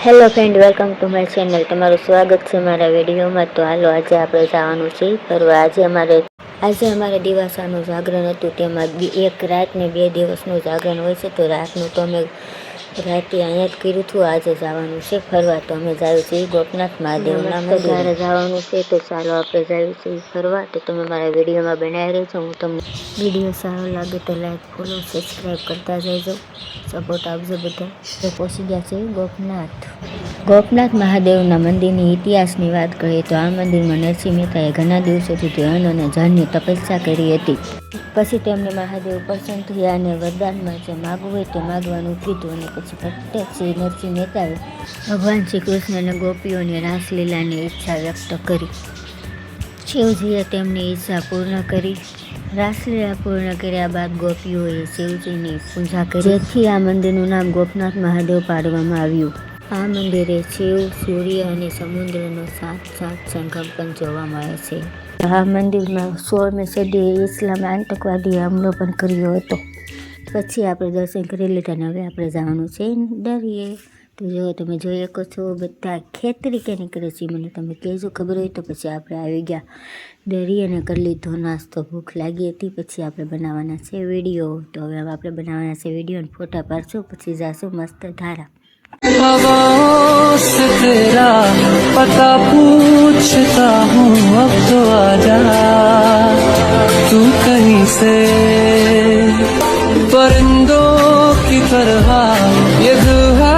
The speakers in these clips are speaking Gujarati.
Hello friend, welcome to my channel. તમારું સ્વાગત છે મારા વિડીયોમાં. તો હાલો, આજે આપણે જવાનું છે ફરવા. આજે અમારે દિવાસાનું જાગરણ હતું. તેમાં એક રાત ને 2 દિવસનું જાગરણ હોય છે. તો રાતનું તો અમે રાતે અહીંયા જ કર્યું હતું. આજે જવાનું છે ફરવા. તો અમે જઈએ છીએ ગોપનાથ મહાદેવના મંદિરે જવાનું છે. તો ચાલો આપણે જઈએ છીએ ફરવા. તો તમે મારા વિડીયોમાં બનાવી રહેજો. હું તમને વિડીયો સારો લાગે તો લાઈક, ફોલો, સબસ્ક્રાઈબ કરતા જઈજો. સપોર્ટ આપજો બધા. તો પહોંચી ગયા છે ગોપનાથ મહાદેવના મંદિરની ઇતિહાસની વાત કરીએ તો આ મંદિરમાં નરસિંહ મહેતાએ ઘણા દિવસોથી ધ્યાન અને ધ્યાનની તપસ્યા કરી હતી. પછી તેમને મહાદેવ પ્રસન્ન થયા અને વરદાનમાં જે માગવું હોય તે માગવાનું કીધું. અને પછી પ્રત્યક્ષ શ્રી નરસિંહ મહેતાએ ભગવાન શ્રી કૃષ્ણ અને ગોપીઓની રાસલીલાની ઈચ્છા વ્યક્ત કરી. શિવજીએ તેમની ઈચ્છા પૂર્ણ કરી. રાસલીલા પૂર્ણ કર્યા બાદ ગોપીઓએ શિવજીની પૂજા કરી, જેથી આ મંદિરનું નામ ગોપનાથ મહાદેવ પાડવામાં આવ્યું. આ મંદિરે શિવ, સૂર્ય અને સમુદ્રનો સાત સંગમ પણ જોવા મળે છે. આ મંદિરમાં 16મી સદીએ ઇસ્લામ આતંકવાદી હુમલો પણ કર્યો હતો. પછી આપણે દર્શન કરી લીધા અને હવે આપણે જવાનું છે દરિયે. તો જો તમે જોઈ શકો છો, બધા ખેતરી કે નીકળે છે. મને તમે કહેજો, ખબર હોય તો. પછી આપણે આવી ગયા દરિયે અને કરી લીધો નાસ્તો. ભૂખ લાગી હતી. પછી આપણે બનાવવાના છે વિડીયો. તો હવે આપણે બનાવવાના છે વિડીયો અને ફોટા પાડશું. પછી જાશું મસ્ત ધારા. हवाओं से तेरा पता पूछता हूँ, अब तो आजा तू कहीं से परिंदों की तरह ये दिल है.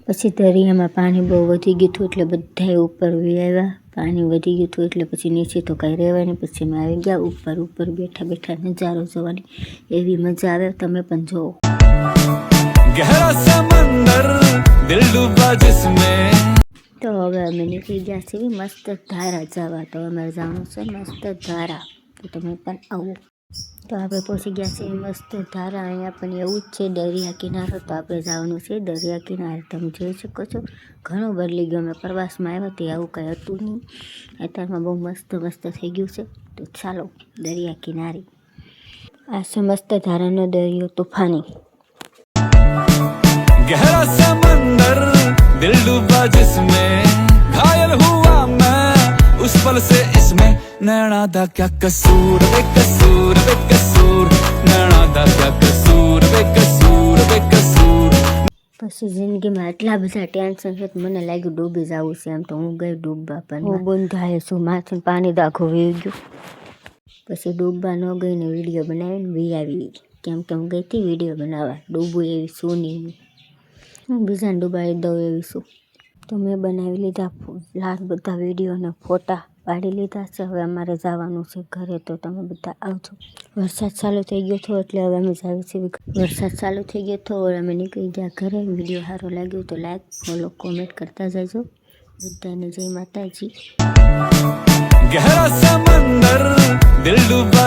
પછી દરિયામાં પાણી બહુ વધી ગયું હતું એટલે બધાએ ઉપર આવ્યા. પાણી વધી ગયું હતું એટલે પછી નીચે તો કાંઈ રહેવાય નહીં. પછી અમે આવી ગયા ઉપર બેઠા નજારો જોવાની એવી મજા આવે. તમે પણ જુઓ. गहरा समंदर दिल डूबा जिसमें. તો હવે અમે નીકળી ગયા છીએ મસ્ત ધારા જવા. તો અમારે જવાનું છે મસ્ત ધારા. તો તમે પણ આવો. તો આપણે પહોંચી ગયા છીએ મસ્ત ધારા. અહીંયા પણ એવું જ છે દરિયા કિનારો. તો આપણે જવાનું છે દરિયા કિનારે. તમે જોઈ શકો છો, ઘણું બદલી ગયું. અમે પ્રવાસમાં આવ્યા તે આવું કંઈ હતું નહીં. અત્યારમાં બહુ મસ્ત થઈ ગયું છે. તો ચાલો દરિયા કિનારે. આ છે મસ્ત ધારાનો દરિયો તોફાની. गहरा समंदर दिल डूबा जिसमें घायल हुआ मैं उस पल से इसमें. नैना दा क्या कसूर बेकसूर बेकसूर, नैना दा क्या कसूर बेकसूर बेकसूर. પછી જિંદગીમાં એટલા બધા ટેન્શન છે. મને લાગ્યું ડૂબી જવું છે. એમ તો હું ગઈ ડૂબવા, પણ હું બંધાય છું. માથે પાણી દાખો વી ગયું. પછી ડૂબવા ન ગઈને વિડીયો બનાવીને વી આવી. કેમ કે હું ગઈ હતી વિડીયો બનાવવા. ડૂબું એવી શું નહીં, હું બીજાને ડૂબાડી દઉં એવી શું. તો મેં બનાવી લીધા બધા વિડીયો અને ફોટા પાડી લીધા છે. હવે અમારે જવાનું છે ઘરે. તો તમે બધા આવજો. વરસાદ ચાલુ થઈ ગયો હતો એટલે હવે અમે જાવી છીએ. વરસાદ ચાલુ થઈ ગયો હતો હવે અમે નીકળી ગયા ઘરે. વિડીયો સારો લાગ્યો તો લાઈક, ફોલો, કોમેન્ટ કરતા જજો. બધાને જય માતાજી. गहरा समंदर दिल डूबा